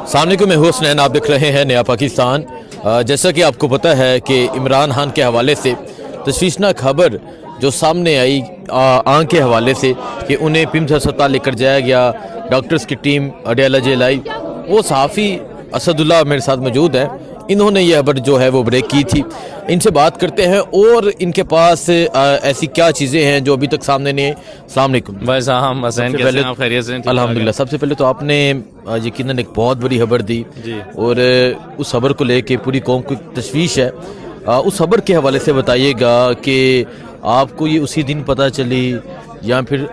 अस्सलामुअलैकुम, मैं हूं हुसनैन, आप देख रहे हैं नया पाकिस्तान। जैसा कि आपको पता है कि इमरान खान के हवाले से तशवीशनाक खबर जो सामने आई आंख के हवाले से कि उन्हें पिम्स अस्पताल लेकर जाया गया, डॉक्टर्स की टीम अडयाला जेल आई। वो सहाफ़ी असदुल्ला मेरे साथ मौजूद है, इन्होंने ये खबर जो है वो ब्रेक की थी। इनसे बात करते हैं और इनके पास ऐसी क्या चीज़ें हैं जो अभी तक सामने नहीं। अस्सलाम वालेकुम। बस हम हसैन पहले खैरियत से? अल्हम्दुलिल्लाह। सबसे पहले तो आपने यकीनन एक बहुत बड़ी खबर दी जी। और उस खबर को लेके पूरी कौम को तशवीश है। उस खबर के हवाले से बताइएगा कि आपको ये उसी दिन पता चली या फिर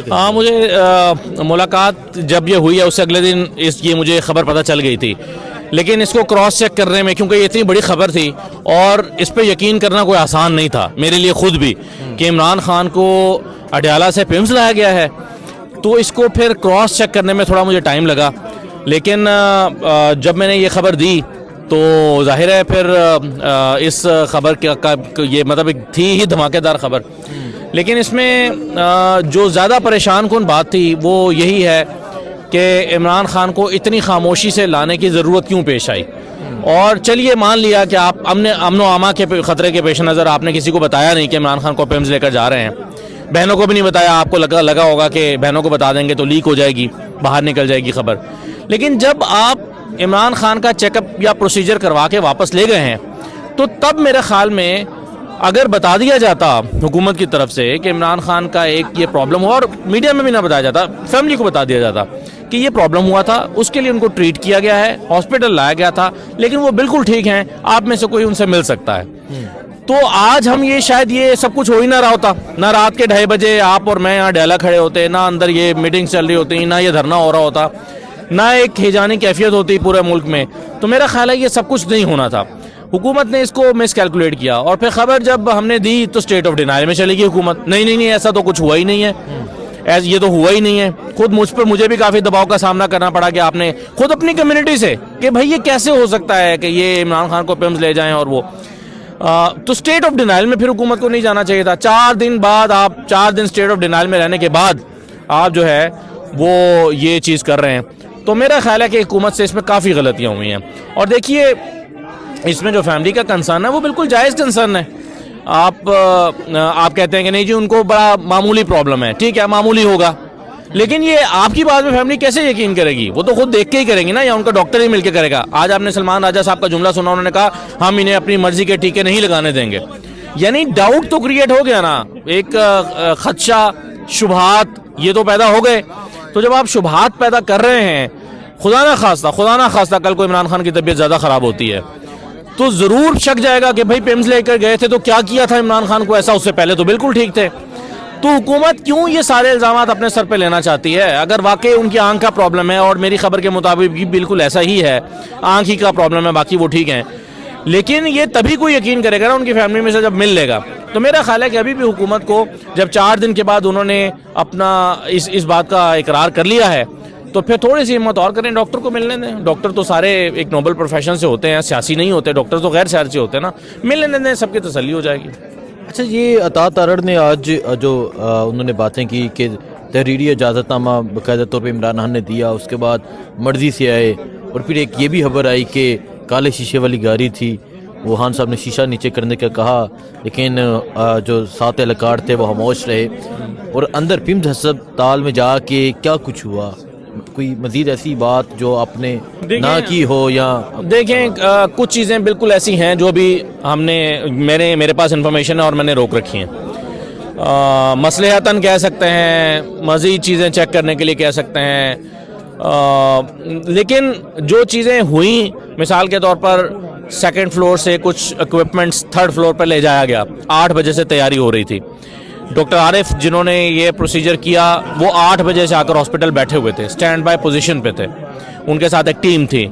हाँ, मुझे मुलाकात जब ये हुई है उससे अगले दिन ये मुझे खबर पता चल गई थी, लेकिन इसको क्रॉस चेक करने में, क्योंकि ये इतनी बड़ी खबर थी और इस पे यकीन करना कोई आसान नहीं था मेरे लिए खुद भी कि इमरान खान को अडयाला से पिम्स लाया गया है, तो इसको फिर क्रॉस चेक करने में थोड़ा मुझे टाइम लगा। लेकिन जब मैंने ये खबर दी तो जाहिर है फिर इस खबर का ये मतलब एक थी ही धमाकेदार खबर। लेकिन इसमें जो ज़्यादा परेशान कुन बात थी वो यही है कि इमरान खान को इतनी खामोशी से लाने की ज़रूरत क्यों पेश आई। और चलिए मान लिया कि आप अमनो आमा के ख़तरे के पेश नज़र आपने किसी को बताया नहीं कि इमरान खान को पिम्स लेकर जा रहे हैं, बहनों को भी नहीं बताया, आपको लगा होगा कि बहनों को बता देंगे तो लीक हो जाएगी, बाहर निकल जाएगी खबर। लेकिन जब आप इमरान खान का चेकअप या प्रोसीजर करवा के वापस ले गए हैं तो तब मेरे ख्याल में अगर बता दिया जाता हुकूमत की तरफ से कि इमरान खान का एक ये प्रॉब्लम हुआ, और मीडिया में भी ना बताया जाता, फैमिली को बता दिया जाता कि ये प्रॉब्लम हुआ था, उसके लिए उनको ट्रीट किया गया है, हॉस्पिटल लाया गया था, लेकिन वो बिल्कुल ठीक हैं, आप में से कोई उनसे मिल सकता है, तो आज हम ये शायद ये सब कुछ हो ही ना रहा होता। ना रात के 2:30 बजे आप और मैं यहाँ अडयाला खड़े होते, ना अंदर ये मीटिंग चल रही होती, ना ये धरना हो रहा होता, ना एक हिजानी कैफियत होती पूरे मुल्क में। तो मेरा ख्याल है ये सब कुछ नहीं होना था। हुकूमत ने इसको मिसकैलकुलेट किया और फिर खबर जब हमने दी तो स्टेट ऑफ डिनायल में चली गई हुकूमत। नहीं, ऐसा तो कुछ हुआ ही नहीं है, ये तो हुआ ही नहीं है। खुद मुझे भी काफ़ी दबाव का सामना करना पड़ा कि आपने खुद अपनी कम्युनिटी से कि भाई ये कैसे हो सकता है कि ये इमरान खान को पिम्स ले जाएं और वो तो स्टेट ऑफ डिनायल में फिर हुकूमत को नहीं जाना चाहिए था। 4 दिन बाद आप 4 दिन स्टेट ऑफ डिनायल में रहने के बाद आप जो है वो ये चीज़ कर रहे हैं, तो मेरा ख्याल है कि हुकूमत से इसमें काफ़ी गलतियाँ हुई हैं। और देखिए इसमें जो फैमिली का कंसर्न है वो बिल्कुल जायज़ कंसर्न है। आप कहते हैं कि नहीं जी उनको बड़ा मामूली प्रॉब्लम है, ठीक है मामूली होगा, लेकिन ये आपकी बात में फैमिली कैसे यकीन करेगी? वो तो खुद देख के ही करेंगी ना, या उनका डॉक्टर ही मिलकर करेगा। आज आपने सलमान राजा साहब का जुमला सुना, उन्होंने कहा हम इन्हें अपनी मर्जी के टीके नहीं लगाने देंगे, यानी डाउट तो क्रिएट हो गया ना, एक खदशा, शुबहात ये तो पैदा हो गए। तो जब आप शुबहात पैदा कर रहे हैं, खुदा ना खास्ता कल को इमरान खान की तबीयत ज़्यादा ख़राब होती है तो ज़रूर शक जाएगा कि भाई पिम्स लेकर गए थे तो क्या किया था इमरान खान को ऐसा, उससे पहले तो बिल्कुल ठीक थे। तो हुकूमत क्यों ये सारे इल्ज़ाम अपने सर पे लेना चाहती है? अगर वाकई उनकी आंख का प्रॉब्लम है, और मेरी खबर के मुताबिक भी बिल्कुल ऐसा ही है, आंख ही का प्रॉब्लम है, बाकी वो ठीक हैं, लेकिन ये तभी कोई यकीन करेगा ना उनकी फैमिली में से जब मिल लेगा। तो मेरा ख्याल है कि अभी भी हुकूमत को जब 4 दिन के बाद उन्होंने अपना इस बात का इकरार कर लिया है तो फिर थोड़ी सी हिम्मत और करें, डॉक्टर को मिलने दें। डॉक्टर तो सारे एक नोबल प्रोफेशन से होते हैं, सियासी नहीं होते, डॉक्टर तो गैर सियासी होते हैं ना, मिलने दें, सबकी तसल्ली हो जाएगी। अच्छा, ये अता तारड़ ने आज जो उन्होंने बातें की कि तहरीरी इजाज़तनामा बाकायदा तौर पर इमरान खान ने दिया, उसके बाद मर्जी से आए, और फिर एक ये भी खबर आई कि काले शीशे वाली गाड़ी थी, वो खान साहब ने शीशा नीचे करने का कहा, लेकिन जो 7 एहलकार थे वो खामोश रहे, और अंदर पिम्स अस्पताल में जाके क्या कुछ हुआ? कोई मजीद ऐसी बात जो आपने ना की हो? या देखें कुछ चीज़ें बिल्कुल ऐसी हैं जो भी मेरे पास इन्फॉर्मेशन है और मैंने रोक रखी हैं। मसलहतन कह सकते हैं, मज़ीद चीज़ें चेक करने के लिए कह सकते हैं, लेकिन जो चीज़ें हुई, मिसाल के तौर पर 2nd फ्लोर से कुछ इक्विपमेंट्स 3rd फ्लोर पर ले जाया गया, 8 बजे से तैयारी हो रही थी। डॉक्टर आरिफ जिन्होंने ये प्रोसीजर किया वो 8 बजे से आकर हॉस्पिटल बैठे हुए थे, स्टैंड बाय पोजीशन पे थे, उनके साथ एक टीम थी।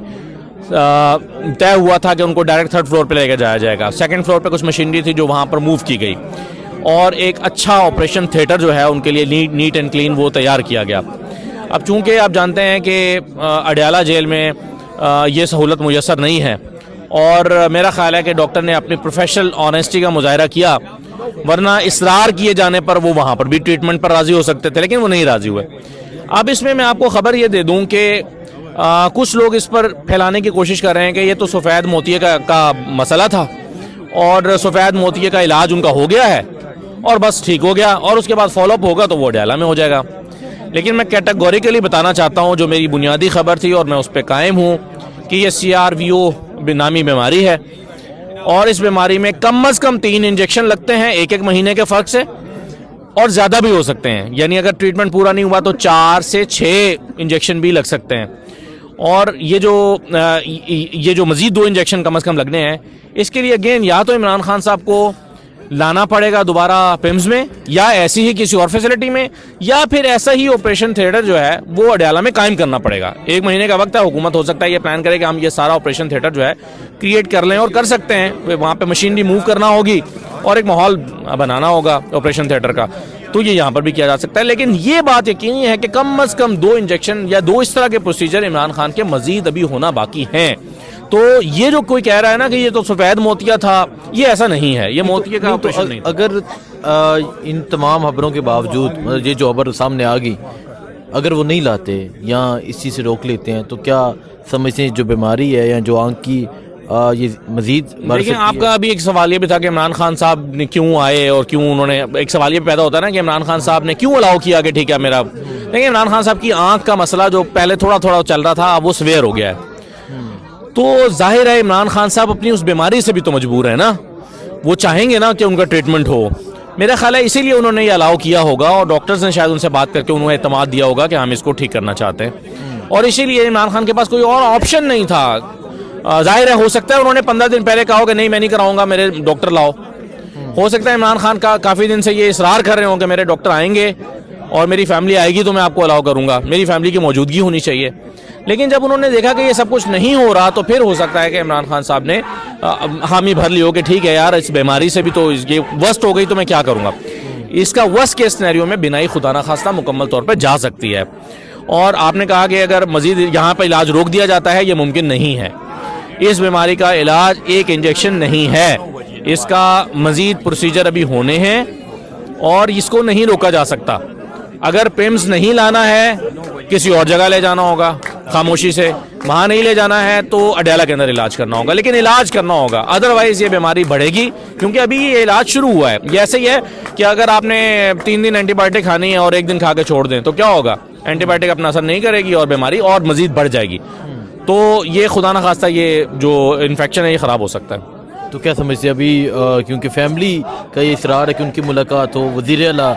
तय हुआ था कि उनको डायरेक्ट 3rd फ्लोर पे लेकर जाया जाएगा। 2nd फ्लोर पे कुछ मशीनरी थी जो वहाँ पर मूव की गई, और एक अच्छा ऑपरेशन थिएटर जो है उनके लिए नीट एंड क्लीन वो तैयार किया गया। अब चूँकि आप जानते हैं कि अडयाला जेल में ये सहूलत मुयसर नहीं है, और मेरा ख्याल है कि डॉक्टर ने अपनी प्रोफेशनल ऑनेस्टी का मुजाहरा किया, वरना इसरार किए जाने पर वो वहाँ पर भी ट्रीटमेंट पर राज़ी हो सकते थे, लेकिन वो नहीं राज़ी हुए। अब इसमें मैं आपको खबर ये दे दूं कि कुछ लोग इस पर फैलाने की कोशिश कर रहे हैं कि ये तो सफ़ेद मोतिये का मसला था और सफ़ेद मोतिये का इलाज उनका हो गया है और बस ठीक हो गया और उसके बाद फॉलोअप होगा तो वो अडयाला में हो जाएगा। लेकिन मैं कैटेगोरिकली बताना चाहता हूँ, जो मेरी बुनियादी खबर थी और मैं उस पर कायम हूँ, कि ये CRVO नामी बीमारी है और इस बीमारी में कम अज़ कम 3 इंजेक्शन लगते हैं 1-1 महीने के फ़र्क से, और ज़्यादा भी हो सकते हैं। यानी अगर ट्रीटमेंट पूरा नहीं हुआ तो 4 से 6 इंजेक्शन भी लग सकते हैं। और ये जो मज़ीद 2 इंजेक्शन कम अज़ कम लगने हैं, इसके लिए अगेन या तो इमरान खान साहब को लाना पड़ेगा दोबारा पिम्स में या ऐसी ही किसी और फैसिलिटी में, या फिर ऐसा ही ऑपरेशन थिएटर जो है वो अडयाला में कायम करना पड़ेगा। 1 महीने का वक्त है, हुकूमत हो सकता है ये प्लान करे कि हम ये सारा ऑपरेशन थिएटर जो है क्रिएट कर लें, और कर सकते हैं। वहाँ पे मशीनरी मूव करना होगी और एक माहौल बनाना होगा ऑपरेशन थिएटर का, तो ये यहाँ पर भी किया जा सकता है। लेकिन ये बात यकीनी है कि कम अज़ कम 2 इंजेक्शन या 2 इस तरह के प्रोसीजर इमरान खान के मजीद अभी होना बाकी हैं। तो ये जो कोई कह रहा है ना कि ये तो सफ़ेद मोतिया था, ये ऐसा नहीं है, ये मोतिया का ऑपरेशन नहीं था। अगर इन तमाम खबरों के बावजूद, मतलब ये जो खबर सामने आ गई, अगर वो नहीं लाते या इस चीज़ से रोक लेते हैं, तो क्या समझते हैं जो बीमारी है या जो आंख की ये मजीद लेकिन आपका अभी एक सवाल ये भी था कि इमरान खान साहब ने क्यों आए और क्यों उन्होंने, एक सवाल ये पैदा होता है ना कि इमरान खान साहब ने क्यों अलाउ किया कि ठीक है मेरा, लेकिन इमरान खान साहब की आंख का मसला जो पहले थोड़ा थोड़ा चल रहा था अब वो सवेयर हो गया है। तो जाहिर है इमरान खान साहब अपनी उस बीमारी से भी तो मजबूर है ना, वो चाहेंगे ना कि उनका ट्रीटमेंट हो। मेरा ख्याल है इसीलिए उन्होंने ये अलाउ किया होगा और डॉक्टर्स ने शायद उनसे बात करके उन्हें एतमाद दिया होगा कि हम इसको ठीक करना चाहते हैं, और इसीलिए इमरान खान के पास कोई और ऑप्शन नहीं था। जाहिर है हो सकता है उन्होंने 15 दिन पहले कहा हो कि नहीं मैं नहीं कराऊंगा, मेरे डॉक्टर लाओ। हो सकता है इमरान खान का काफ़ी दिन से ये इसरार कर रहे हो कि मेरे डॉक्टर आएंगे और मेरी फैमिली आएगी तो मैं आपको अलाउ करूंगा, मेरी फैमिली की मौजूदगी होनी चाहिए। लेकिन जब उन्होंने देखा कि ये सब कुछ नहीं हो रहा तो फिर हो सकता है कि इमरान खान साहब ने हामी भर ली हो कि ठीक है यार, इस बीमारी से भी तो ये वर्स्ट हो गई तो मैं क्या करूँगा। इसका वर्स्ट केस सिनेरियो में बिनाई खुदा ना खास्ता मुकम्मल तौर पर जा सकती है। और आपने कहा कि अगर मजीद यहाँ पर इलाज रोक दिया जाता है, ये मुमकिन नहीं है। इस बीमारी का इलाज एक इंजेक्शन नहीं है, इसका मजीद प्रोसीजर अभी होने हैं और इसको नहीं रोका जा सकता। अगर पिम्स नहीं लाना है किसी और जगह ले जाना होगा खामोशी से, वहाँ नहीं ले जाना है तो अडयाला के अंदर इलाज करना होगा, लेकिन इलाज करना होगा, अदरवाइज ये बीमारी बढ़ेगी। क्योंकि अभी ये इलाज शुरू हुआ है। ये ऐसे ही है कि अगर आपने 3 दिन एंटीबायोटिक खानी है और 1 दिन खा के छोड़ दें तो क्या होगा, एंटीबायोटिक अपना असर नहीं करेगी और बीमारी और मजीद बढ़ जाएगी। तो ये खुदा ना खास्ता ये जो इन्फेक्शन है ये ख़राब हो सकता है। तो क्या समझते हैं अभी, क्योंकि फैमिली का ये इसरार है कि उनकी मुलाकात हो, वज़ीर आला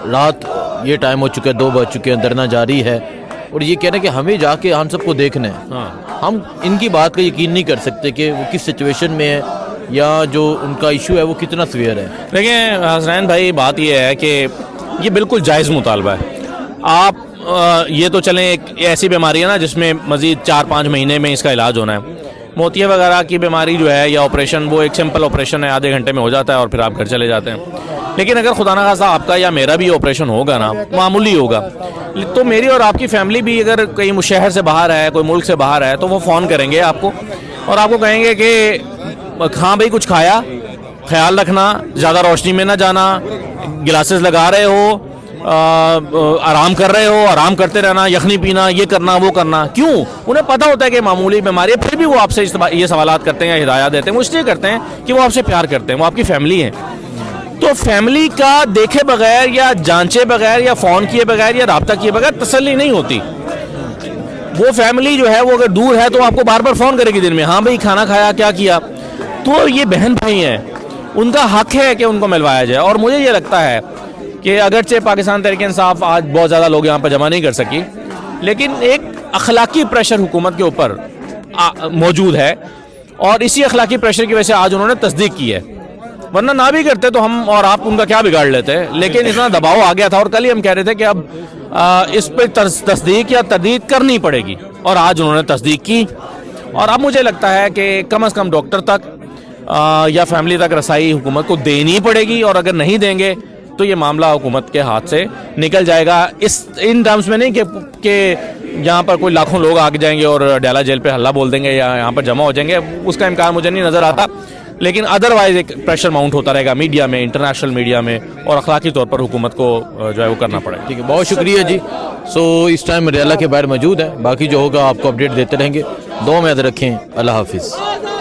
रात ये टाइम हो चुका है, 2 बज चुके हैं, धरना जारी है और ये कह रहे हैं कि हमें जाके हम सबको देखना है। हाँ। हम इनकी बात का यकीन नहीं कर सकते कि वो किस सिचुएशन में है या जो उनका इशू है वो कितना सीवियर है। देखिए हसनैन भाई, बात ये है कि ये बिल्कुल जायज़ मुतालबा है। आप ये तो चलें एक ऐसी बीमारी है ना जिसमें मज़ीद 4-5 महीने में इसका इलाज होना है। मोतिया वगैरह की बीमारी जो है या ऑपरेशन, वो एक सिंपल ऑपरेशन है, आधे घंटे में हो जाता है और फिर आप घर चले जाते हैं। लेकिन अगर खुदा ना खास्ता आपका या मेरा भी ऑपरेशन होगा ना, मामूली होगा, तो मेरी और आपकी फैमिली भी अगर कहीं शहर से बाहर है, कोई मुल्क से बाहर है, तो वो फ़ोन करेंगे आपको और आपको कहेंगे कि हाँ भाई कुछ खाया, ख्याल रखना, ज़्यादा रोशनी में ना जाना, गिलासेस लगा रहे हो, आराम कर रहे हो, आराम करते रहना, यखनी पीना, ये करना वो करना। क्यों? उन्हें पता होता है कि मामूली बीमारी है, फिर भी वो आपसे ये सवालात करते हैं या हिदायत देते हैं। वो इसलिए करते हैं कि वो आपसे प्यार करते हैं, वो आपकी फैमिली है। तो फैमिली का देखे बगैर या जांचे बगैर या फ़ोन किए बगैर या रब्ता किए बगैर तसल्ली नहीं होती। वो फैमिली जो है वो अगर दूर है तो आपको बार बार फ़ोन करेगी दिन में, हाँ भाई खाना खाया, क्या किया। तो ये बहन भाई हैं, उनका हक है कि उनको मिलवाया जाए। और मुझे ये लगता है कि अगरचे पाकिस्तान तहरीक इंसाफ आज बहुत ज़्यादा लोग यहाँ पर जमा नहीं कर सकी, लेकिन एक अखलाकी प्रेशर हुकूमत के ऊपर मौजूद है और इसी अखलाकी प्रेशर की वजह से आज उन्होंने तस्दीक की है। वरना ना भी करते तो हम और आप उनका क्या बिगाड़ लेते, लेकिन इतना दबाव आ गया था। और कल ही हम कह रहे थे कि अब इस पर तस्दीक या तरदीद करनी पड़ेगी और आज उन्होंने तस्दीक की। और अब मुझे लगता है कि कम से कम डॉक्टर तक या फैमिली तक रसाई हुकूमत को देनी पड़ेगी, और अगर नहीं देंगे तो ये मामला हुकूमत के हाथ से निकल जाएगा। इन टर्म्स में नहीं कि यहाँ पर कोई लाखों लोग आ जाएंगे और अडयाला जेल पे हल्ला बोल देंगे या यहाँ पर जमा हो जाएंगे, उसका इम्कान मुझे नहीं नज़र आता। लेकिन अदरवाइज एक प्रेशर माउंट होता रहेगा मीडिया में, इंटरनेशनल मीडिया में, और अखलाकी तौर पर हुकूमत को जो है वो करना पड़ेगा। ठीक है, बहुत शुक्रिया जी। सो इस टाइम रियाला के बाहर मौजूद है, बाकी जो होगा आपको अपडेट देते रहेंगे। दुआ में याद रखें। अल्लाह हाफिज़।